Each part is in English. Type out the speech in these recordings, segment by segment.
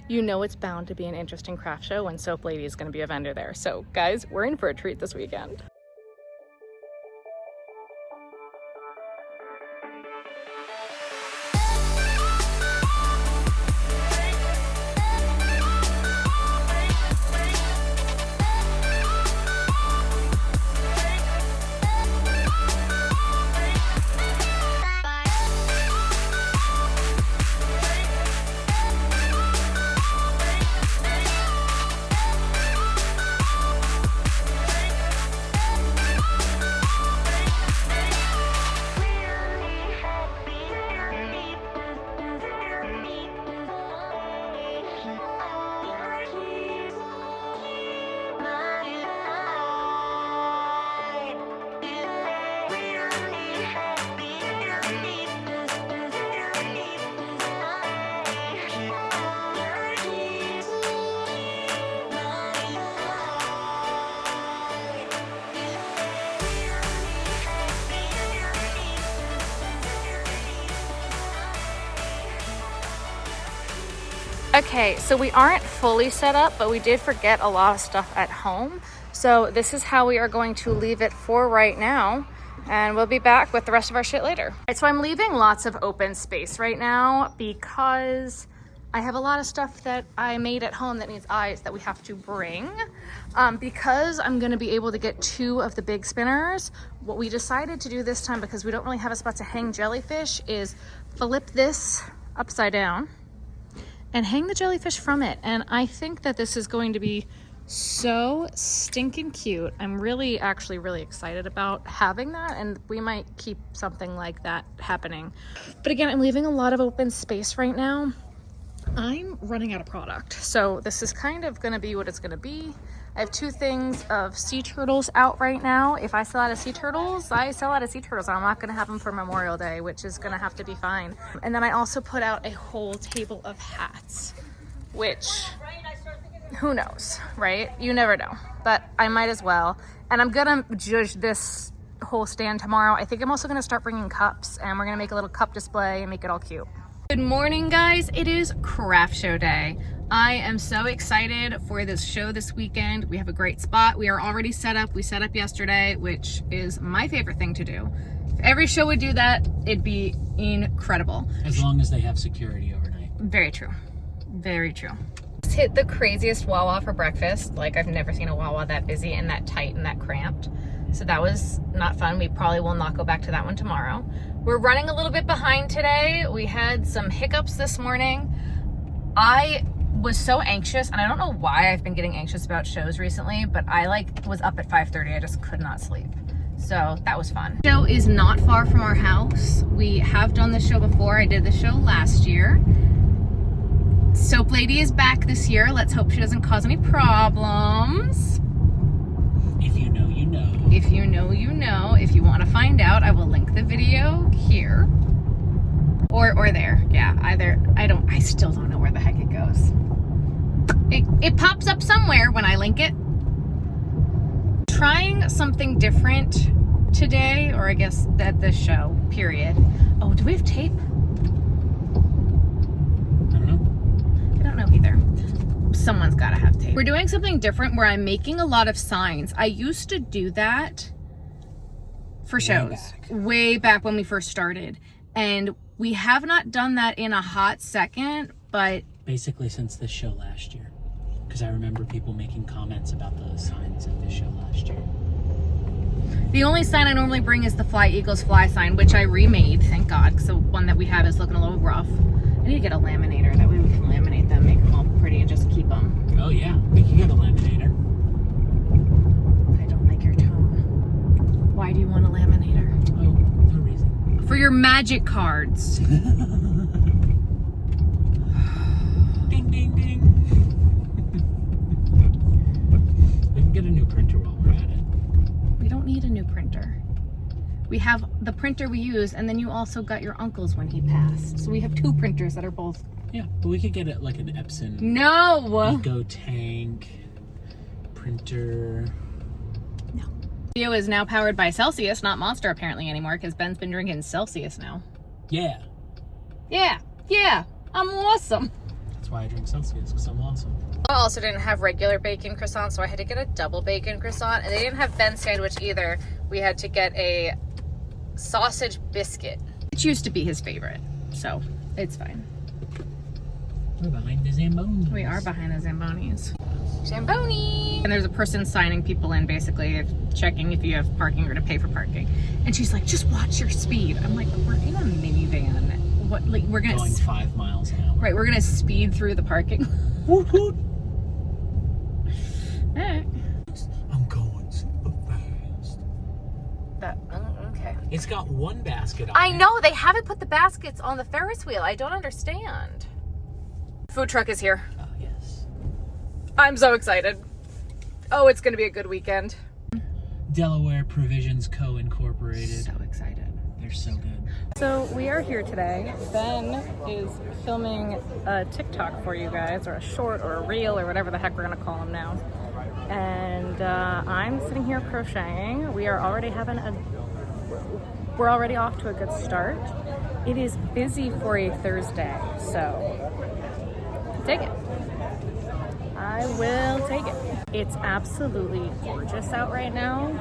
you know it's bound to be an interesting craft show when Soap Lady is going to be a vendor there. So guys, we're in for a treat this weekend. Okay, so we aren't fully set up, but we did forget a lot of stuff at home. So this is how we are going to leave it for right now. And we'll be back with the rest of our shit later. All right, so I'm leaving lots of open space right now because I have a lot of stuff that I made at home that needs eyes that we have to bring. Because I'm gonna be able to get 2 of the big spinners, what we decided to do this time, because we don't really have a spot to hang jellyfish, is flip this upside down and hang the jellyfish from it. And I think that this is going to be so stinking cute. I'm actually really excited about having that, and we might keep something like that happening. But again, I'm leaving a lot of open space right now. I'm running out of product, so this is kind of gonna be what it's gonna be. I have 2 things of sea turtles out right now. If I sell out of sea turtles, I sell out of sea turtles. I'm not gonna have them for Memorial Day, which is gonna have to be fine. And then I also put out a whole table of hats, which, who knows, right? You never know, but I might as well. And I'm gonna judge this whole stand tomorrow. I think I'm also gonna start bringing cups, and we're gonna make a little cup display and make it all cute. Good morning, guys. It is craft show day. I am so excited for this show this weekend. We have a great spot. We are already set up. We set up yesterday, which is my favorite thing to do. If every show would do that, it'd be incredible. As long as they have security overnight. Very true. Very true. Just hit the craziest Wawa for breakfast. Like, I've never seen a Wawa that busy and that tight and that cramped. So that was not fun. We probably will not go back to that one tomorrow. We're running a little bit behind today. We had some hiccups this morning. I was so anxious, and I don't know why I've been getting anxious about shows recently, but I was up at 5:30. I just could not sleep. So that was fun. The show is not far from our house. We have done this show before. I did the show last year. Soap Lady is back this year. Let's hope she doesn't cause any problems. If you know, you know. If you know, you know. If you want to find out, I will link the video here. Or there. Yeah, either. I still don't know where the heck it goes. It pops up somewhere when I link it. Trying something different today, or I guess at this show, period. Oh, do we have tape? I don't know either. Someone's gotta have tape. We're doing something different where I'm making a lot of signs. I used to do that for shows way back when we first started, and we have not done that in a hot second, but basically since this show last year, because I remember people making comments about the signs at this show last year. The only sign I normally bring is the Fly Eagles Fly sign, which I remade, thank God, because the one that we have is looking a little rough. I need to get a laminator, that way we can laminate them, make them all pretty, and just keep them. Oh yeah, we can get a laminator. I don't like your tone. Why do you want a laminator? Oh, no reason. For your magic cards. Ding, ding, ding. We can get a new printer while we're at it. We don't need a new printer. We have the printer we use, and then you also got your uncle's when he passed. So we have 2 printers that are both. Yeah, but we could get it like an Epson. No! Eco Tank printer. No. Video is now powered by Celsius, not Monster apparently anymore, because Ben's been drinking Celsius now. Yeah. Yeah. Yeah. I'm awesome. That's why I drink Celsius, because I'm awesome. I also didn't have regular bacon croissant, so I had to get a double bacon croissant. And they didn't have Ben's sandwich either. We had to get a sausage biscuit. It used to be his favorite, so it's fine. We're behind the Zambonis. We are behind the Zambonis. Zamboni! And there's a person signing people in, basically, checking if you have parking or to pay for parking. And she's like, just watch your speed. I'm like, we're in a minivan. What, like, we're gonna... Going 5 miles an hour. Right, we're gonna speed through the parking. Woot woot! Alright. I'm going super fast. Okay. It's got one basket on I it. know, they haven't put the baskets on the Ferris wheel. I don't understand. Food truck is here. Oh, yes. I'm so excited. Oh, it's gonna be a good weekend. Delaware Provisions Co. Incorporated. So excited. They're so good. So we are here today. Ben is filming a TikTok for you guys, or a short, or a reel, or whatever the heck we're gonna call them now. And I'm sitting here crocheting. We're already off to a good start. It is busy for a Thursday, so take it. I will take it. It's absolutely gorgeous out right now,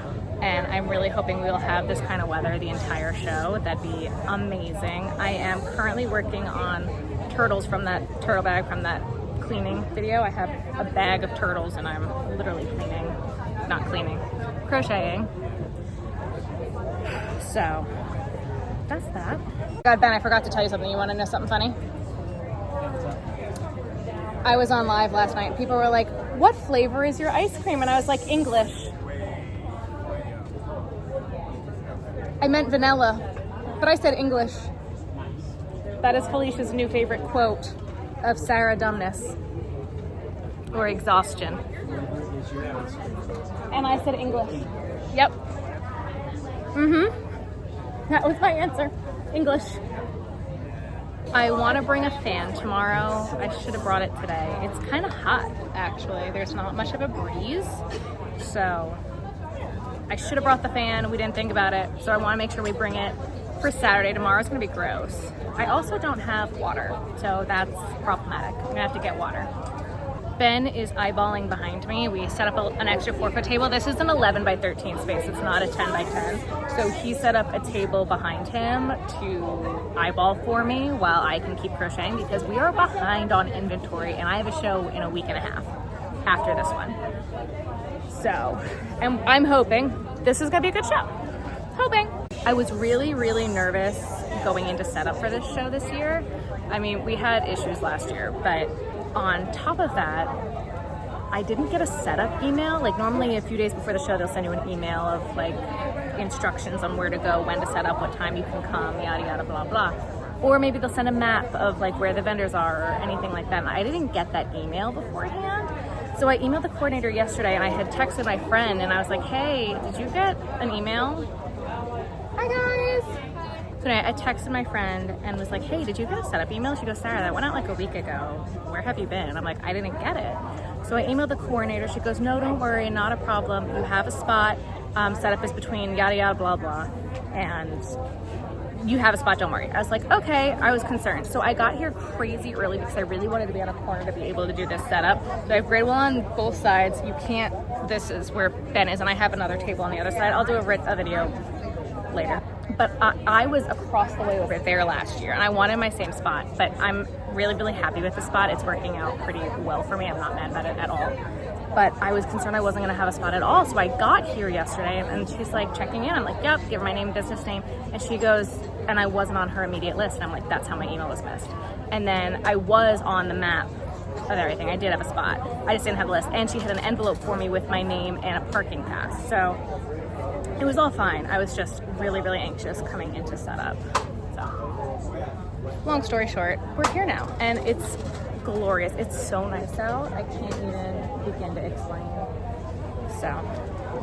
and I'm really hoping we'll have this kind of weather the entire show. That'd be amazing. I am currently working on turtles from that turtle bag from that cleaning video. I have a bag of turtles and I'm literally crocheting. So that's that. God, Ben, I forgot to tell you something. You want to know something funny? I was on live last night and people were like, what flavor is your ice cream? And I was like, English. I meant vanilla, but I said English. That is Felicia's new favorite quote of Sarah Dumbness, or exhaustion. And I said English. Yep. That was my answer. English. I want to bring a fan tomorrow. I should have brought it today. It's kind of hot, actually. There's not much of a breeze, so I should have brought the fan. We didn't think about it, so I want to make sure we bring it for Saturday. Tomorrow's going to be gross. I also don't have water, so that's problematic. I'm going to have to get water. Ben is eyeballing behind me. We set up an extra 4-foot table. This is an 11 by 13 space. It's not a 10 by 10. So he set up a table behind him to eyeball for me while I can keep crocheting, because we are behind on inventory and I have a show in a week and a half after this one. So, and I'm hoping this is gonna be a good show. Hoping. I was really, really nervous going into setup for this show this year. I mean, we had issues last year, but on top of that, I didn't get a setup email. Like normally a few days before the show, they'll send you an email of like instructions on where to go, when to set up, what time you can come, yada, yada, blah, blah. Or maybe they'll send a map of like where the vendors are or anything like that. And I didn't get that email beforehand. So I emailed the coordinator yesterday and I had texted my friend and I was like, hey, did you get an email? Hi guys. So I texted my friend and was like, hey, did you get a setup email? She goes, Sarah, that went out like a week ago. Where have you been? And I'm like, I didn't get it. So I emailed the coordinator. She goes, no, don't worry, not a problem. You have a spot. Setup is between yada, yada, blah, blah. And you have a spot, don't worry. I was like, okay, I was concerned. So I got here crazy early because I really wanted to be on a corner to be able to do this setup. So I have grid wall on both sides. You can't, this is where Ben is, and I have another table on the other side. I'll do a video later. But I was across the way over there last year and I wanted my same spot, but I'm really, really happy with the spot. It's working out pretty well for me. I'm not mad about it at all. But I was concerned I wasn't gonna have a spot at all. So I got here yesterday and she's like checking in. I'm like, yep, give her my name, business name. And she goes, and I wasn't on her immediate list. And I'm like, that's how my email was missed. And then I was on the map of everything. I did have a spot. I just didn't have a list. And she had an envelope for me with my name and a parking pass. So it was all fine. I was just really, really anxious coming into setup. So, long story short, we're here now and it's glorious. It's so nice out. I can't even begin to explain. So,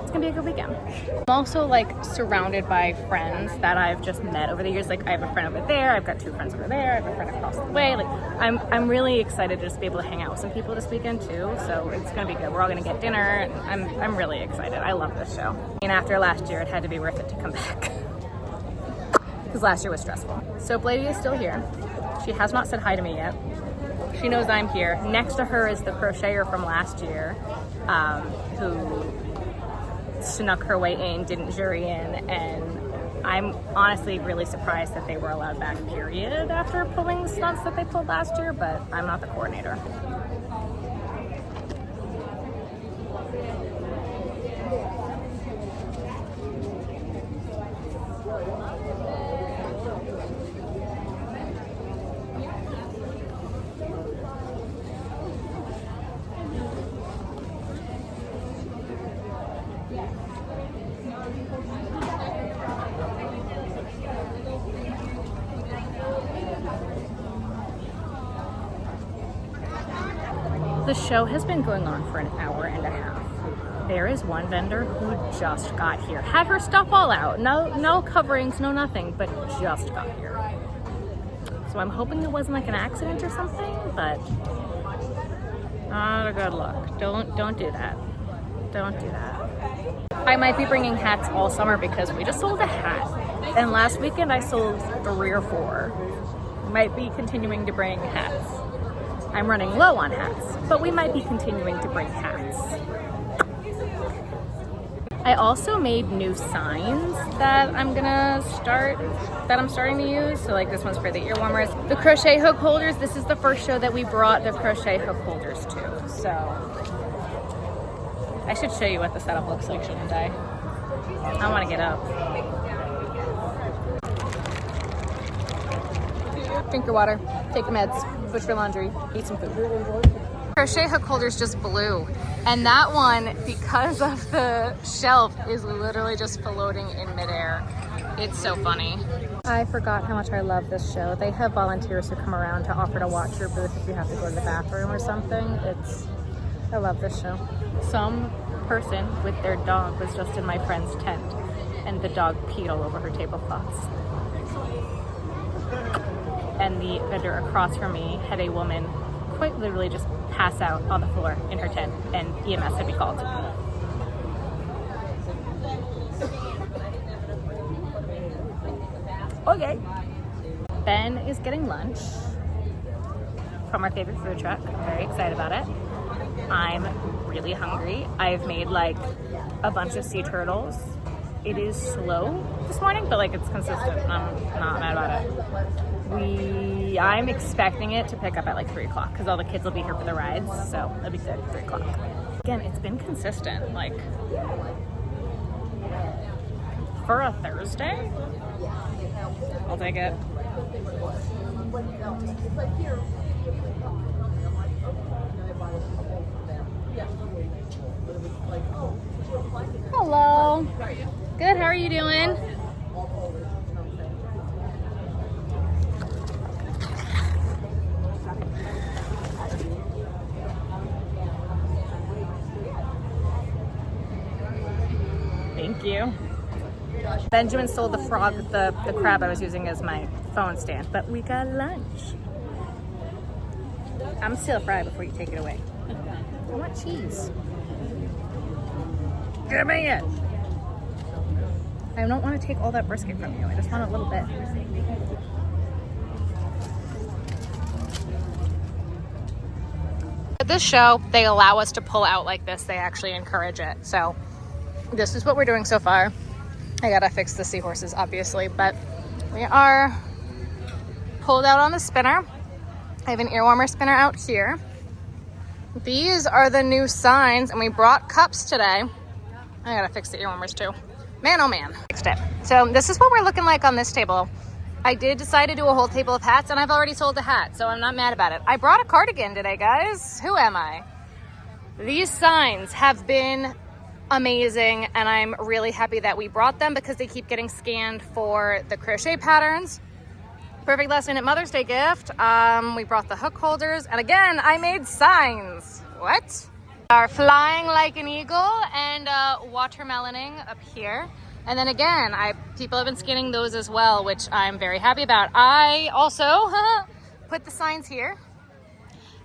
it's gonna be a good weekend. I'm also like surrounded by friends that I've just met over the years. Like I have a friend over there. I've got 2 friends over there. I have a friend across the way. Like I'm really excited to just be able to hang out with some people this weekend too. So it's gonna be good. We're all gonna get dinner. And I'm really excited. I love this show. And after last year, it had to be worth it to come back because last year was stressful. Soap Lady is still here. She has not said hi to me yet. She knows I'm here. Next to her is the crocheter from last year, who snuck her way in, didn't jury in, and I'm honestly really surprised that they were allowed back, period, after pulling the stunts that they pulled last year, but I'm not the coordinator. The show has been going on for an hour and a half. There is one vendor who just got here. Had her stuff all out. No coverings, no nothing, but just got here. So I'm hoping it wasn't like an accident or something, but not a good look. Don't do that. Don't do that. I might be bringing hats all summer because we just sold a hat. And last weekend I sold 3 or 4. Might be continuing to bring hats. I'm running low on hats, but we might be continuing to bring hats. I also made new signs that I'm starting to use. So like this one's for the ear warmers. The crochet hook holders, this is the first show that we brought the crochet hook holders to. So I should show you what the setup looks like, shouldn't I? I want to get up. Drink your water, take your meds, push your laundry, eat some food. Crochet hook holders just blew. And that one, because of the shelf, is literally just floating in midair. It's so funny. I forgot how much I love this show. They have volunteers who come around to offer to watch your booth if you have to go to the bathroom or something. I love this show. Some person with their dog was just in my friend's tent and the dog peed all over her tablecloths. And the vendor across from me had a woman quite literally just pass out on the floor in her tent, and EMS had to be called. Okay. Ben is getting lunch from our favorite food truck. I'm very excited about it. I'm really hungry. I've made like a bunch of sea turtles. It is slow this morning, but like it's consistent. I'm not mad about it. I'm expecting it to pick up at like 3 o'clock because all the kids will be here for the rides, so it'll be good at 3 o'clock. Again, it's been consistent, like for a Thursday. I'll take it. Hello. Good, how are you doing? Thank you. Benjamin stole the frog, the crab I was using as my phone stand, but we got lunch. I'm still fried before you take it away. I want cheese. Give me it. I don't want to take all that brisket from you. I just want a little bit. At this show, they allow us to pull out like this. They actually encourage it. So this is what we're doing so far. I gotta fix the seahorses, obviously, but we are pulled out on the spinner. I have an ear warmer spinner out here. These are the new signs, and we brought cups today. I gotta fix the ear warmers too. Man, oh man, fixed it. So this is what we're looking like on this table. I did decide to do a whole table of hats, and I've already sold a hat, so I'm not mad about it. I brought a cardigan today, guys. Who am I? These signs have been amazing, and I'm really happy that we brought them because they keep getting scanned for the crochet patterns. Perfect last minute Mother's Day gift. We brought the hook holders, and again, I made signs. What? Are flying like an eagle and watermeloning up here. And then again, people have been scanning those as well, which I'm very happy about. I also put the signs here.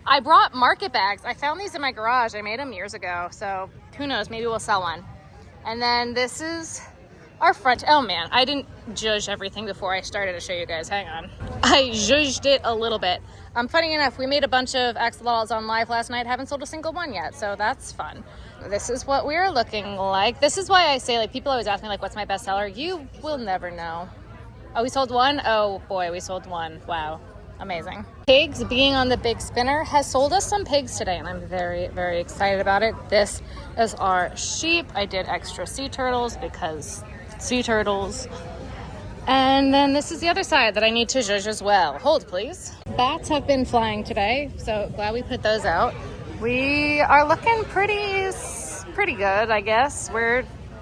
I brought market bags. I found these in my garage. I made them years ago, so who knows, maybe we'll sell one. And then this is our front. Oh man, I didn't judge everything before I started to show you guys. Hang on. I judged it a little bit. Funny enough, we made a bunch of axolotls on live last night. Haven't sold a single one yet, so that's fun. This is what we're looking like. This is why I say, like, people always ask me, like, what's my bestseller? You will never know. Oh, we sold one? Oh boy, we sold one. Wow, amazing. Pigs, being on the big spinner, has sold us some pigs today, and I'm very, very excited about it. This is our sheep. I did extra sea turtles because sea turtles. And then this is the other side that I need to zhuzh as well. Hold, please. Bats have been flying today, so glad we put those out. We are looking pretty good, I guess.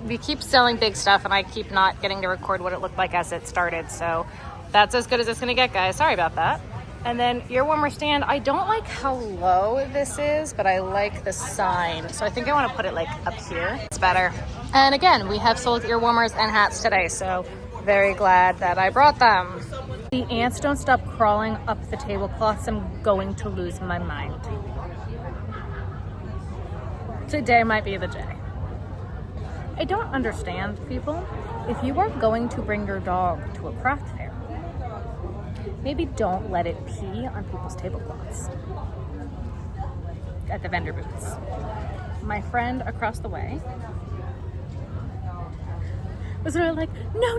We keep selling big stuff, and I keep not getting to record what it looked like as it started, so that's as good as it's gonna get, guys. Sorry about that. And then ear warmer stand. I don't like how low this is, but I like the sign, so I think I want to put it like up here. It's better. And again, we have sold ear warmers and hats today, so very glad that I brought them. The ants don't stop crawling up the tablecloths. I'm going to lose my mind. Today might be the day. I don't understand, people. If you are going to bring your dog to a craft fair, maybe don't let it pee on people's tablecloths at the vendor booths. My friend across the way was really like, no.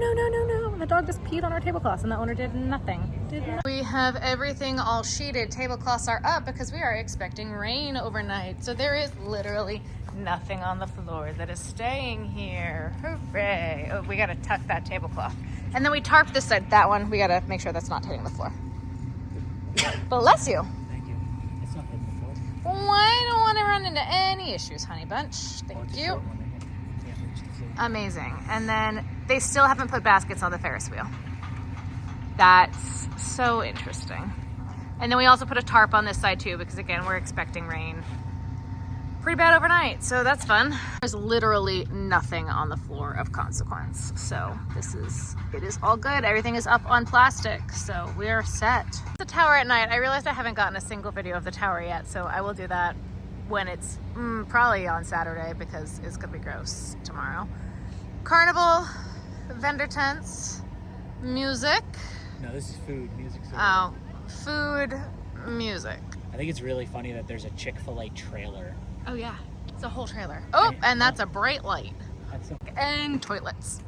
The dog just peed on our tablecloths, and the owner did nothing. We have everything all sheeted. Tablecloths are up because we are expecting rain overnight. So there is literally nothing on the floor that is staying here. Hooray. Oh, we gotta tuck that tablecloth. And then we tarp this side, that one. We gotta make sure that's not hitting the floor. Bless you. Thank you. It's not hitting the floor. Well, I don't want to run into any issues, honey bunch. Thank you. Amazing. And then they still haven't put baskets on the Ferris wheel. That's so interesting. And then we also put a tarp on this side too, because again, we're expecting rain pretty bad overnight, so that's fun. There's literally nothing on the floor of consequence, so it is all good. Everything is up on plastic, so we are set. The tower at night. I realized I haven't gotten a single video of the tower yet, so I will do that when it's probably on Saturday, because it's gonna be gross tomorrow. Carnival, vendor tents, music. No, this is food. Music's Oh, food, music. I think it's really funny that there's a Chick-fil-A trailer. Oh yeah, it's a whole trailer. Oh, and that's a bright light. That's so And toilets.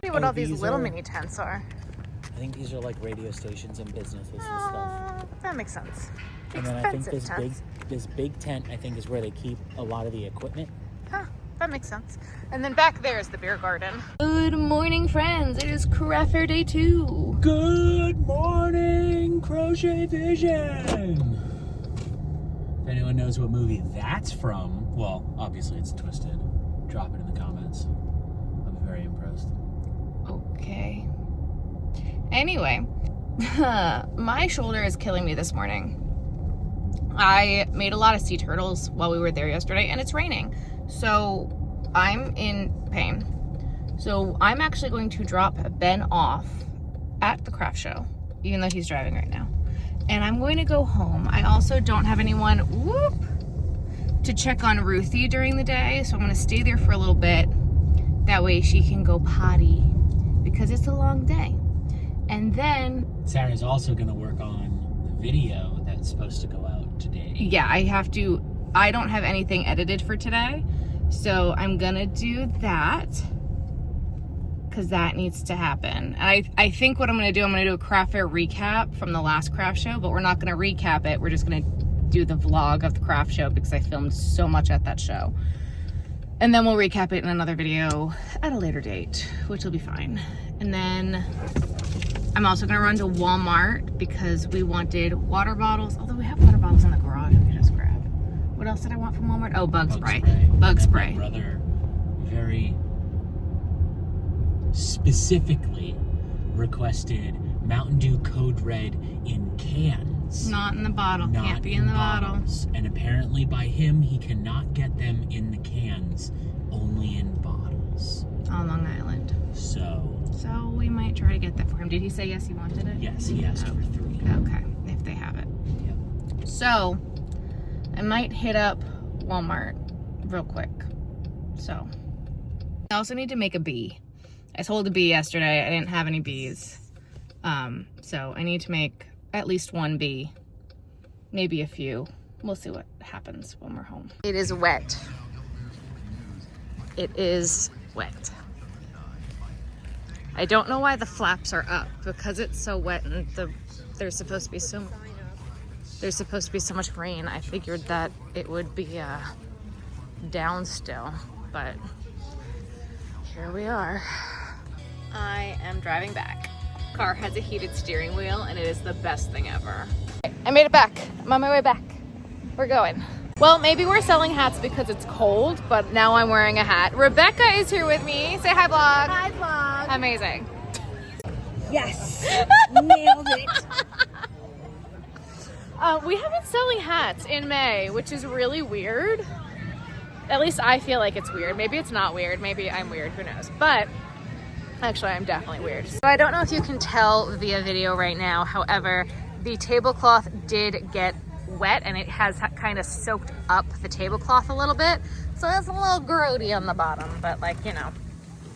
See what all these little mini tents are. I think these are like radio stations and businesses and stuff. That makes sense. And then I think Expensive this big tent, I think, is where they keep a lot of the equipment. Huh, that makes sense. And then back there is the beer garden. Good morning, friends. It is craft fair day 2. Good morning, Crochet Vision. If anyone knows what movie that's from, well, obviously it's Twisted. Drop it in the comments. I'm very impressed. Okay. Anyway, my shoulder is killing me this morning. I made a lot of sea turtles while we were there yesterday, and it's raining. So I'm in pain. So I'm actually going to drop Ben off at the craft show, even though he's driving right now. And I'm going to go home. I also don't have anyone, to check on Ruthie during the day. So I'm going to stay there for a little bit. That way she can go potty, because it's a long day. And then Sarah's also going to work on the video that's supposed to go out today. Yeah, I don't have anything edited for today. So I'm going to do that, because that needs to happen. And I think what I'm going to do a craft fair recap from the last craft show, but we're not going to recap it. We're just going to do the vlog of the craft show, because I filmed so much at that show. And then we'll recap it in another video at a later date, which will be fine. And then I'm also going to run to Walmart because we wanted water bottles, although we have water bottles in the garage we can just grab. What else did I want from Walmart? Oh, bug spray. Bug spray. My brother very specifically requested Mountain Dew Code Red in cans. Not in the bottle. Can't be in the bottles. And apparently by him, he cannot get them in the cans, only in bottles. On Long Island. So we might try to get that for him. Did he say yes, he wanted it? Yes, he asked for 3. Okay, if they have it. Yep. So I might hit up Walmart real quick. So I also need to make a bee. I sold a bee yesterday. I didn't have any bees. So I need to make at least one bee, maybe a few. We'll see what happens when we're home. It is wet. It is wet. I don't know why the flaps are up, because it's so wet and there's supposed to be so much rain. I figured that it would be down still, but here we are. I am driving back. Car has a heated steering wheel and it is the best thing ever. I made it back. I'm on my way back. We're going. Well, maybe we're selling hats because it's cold, but now I'm wearing a hat. Rebecca is here with me. Say hi, vlog. Hi, vlog. Amazing. Yes. Nailed it. We have been selling hats in May, which is really weird. At least I feel like it's weird. Maybe it's not weird. Maybe I'm weird. Who knows? But actually, I'm definitely weird. So I don't know if you can tell via video right now. However, the tablecloth did get wet and it has kind of soaked up the tablecloth a little bit. So it's a little grody on the bottom, but like, you know.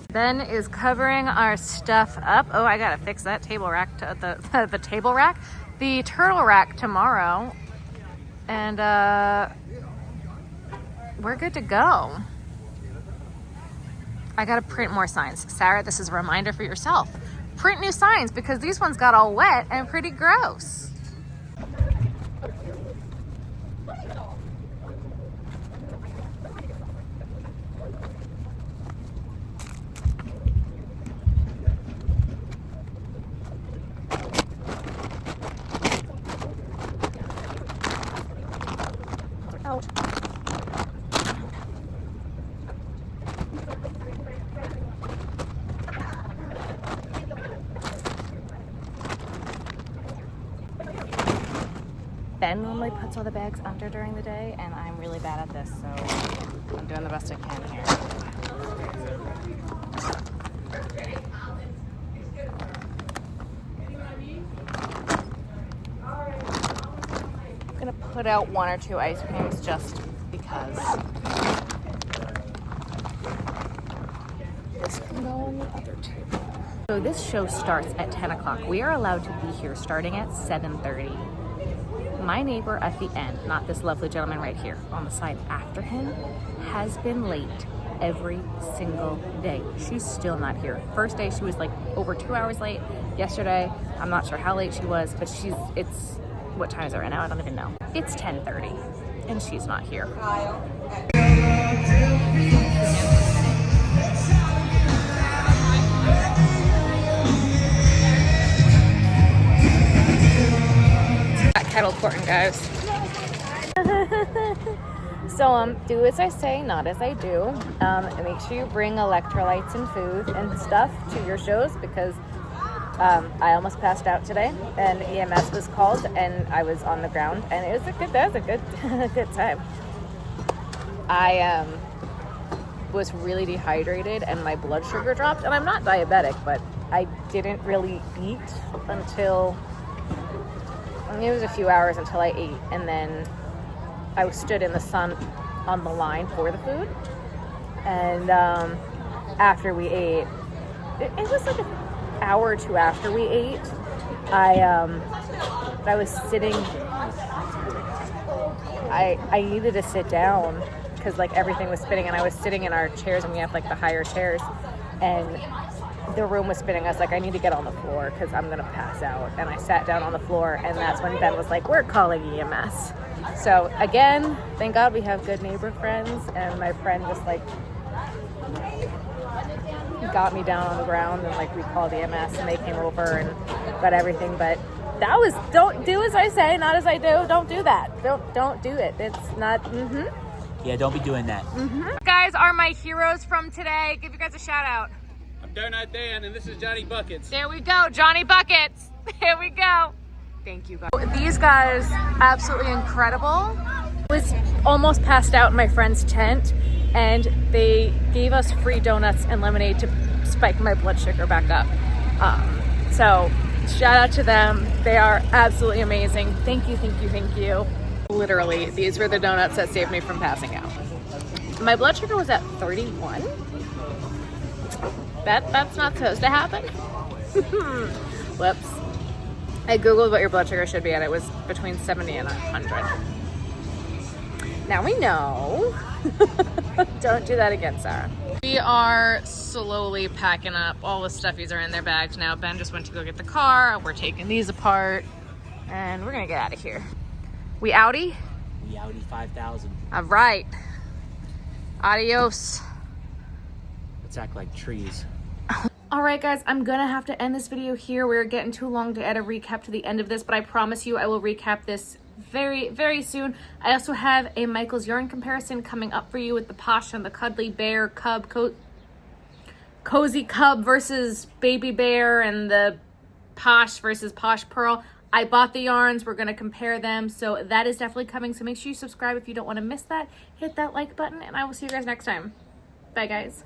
Ben is covering our stuff up. Oh, I gotta fix that table rack, the table rack. The turtle rack tomorrow. And we're good to go. I gotta print more signs. Sarah, this is a reminder for yourself. Print new signs because these ones got all wet and pretty gross. Out. Ben normally puts all the bags under during the day, and I'm really bad at this, so I'm doing the best I can here. I'm gonna put out 1 or 2 ice creams just because. This can go on the other table. So this show starts at 10 o'clock. We are allowed to be here starting at 7:30. My neighbor at the end, not this lovely gentleman right here, on the side after him, has been late every single day. She's still not here. First day she was like over 2 hours late. Yesterday, I'm not sure how late she was, but it's, what time is it right now? I don't even know. It's 10:30 and she's not here. Got kettle corn, guys. So do as I say, not as I do. Make sure you bring electrolytes and food and stuff to your shows because I almost passed out today and EMS was called and I was on the ground and it was a good time. I was really dehydrated and my blood sugar dropped, and I'm not diabetic, but I didn't really eat until, I mean, it was a few hours until I ate, and then I stood in the sun on the line for the food, and after we ate, it was like an hour or two after we ate, I was sitting, I needed to sit down because like everything was spinning, and I was sitting in our chairs, and we have like the higher chairs, and the room was spinning. I was like, I need to get on the floor because I'm gonna pass out, and I sat down on the floor, and that's when Ben was like, we're calling EMS. So again, thank God we have good neighbor friends, and my friend just like got me down on the ground, and like we called EMS and they came over and got everything. But that was, don't do as I say, not as I do. Don't do that. Don't do it. It's not. Yeah, don't be doing that. Guys are my heroes from today. Give you guys a shout out. I'm Donut Dan, and this is Johnny Buckets. There we go, Johnny Buckets. Here we go. Thank you guys. These guys, absolutely incredible. I was almost passed out in my friend's tent, and they gave us free donuts and lemonade to spike my blood sugar back up. So shout out to them. They are absolutely amazing. Thank you, thank you, thank you. Literally, these were the donuts that saved me from passing out. My blood sugar was at 31. That's not supposed to happen. Whoops. I googled what your blood sugar should be at. It was between 70 and 100. Now we know. Don't do that again, Sarah. We are slowly packing up. All the stuffies are in their bags now. Ben just went to go get the car. We're taking these apart and we're gonna get out of here. We outie? We Audi 5000. All right. Adios. Let's act like trees. All right, guys, I'm gonna have to end this video here. We're getting too long to add a recap to the end of this, but I promise you I will recap this very, very soon. I also have a Michael's yarn comparison coming up for you with the Posh and the Cuddly Bear Cub, Cozy Cub versus Baby Bear, and the Posh versus Posh Pearl. I bought the yarns. We're gonna compare them, so that is definitely coming. So make sure you subscribe if you don't want to miss that. Hit that like button, and I will see you guys next time. Bye, guys.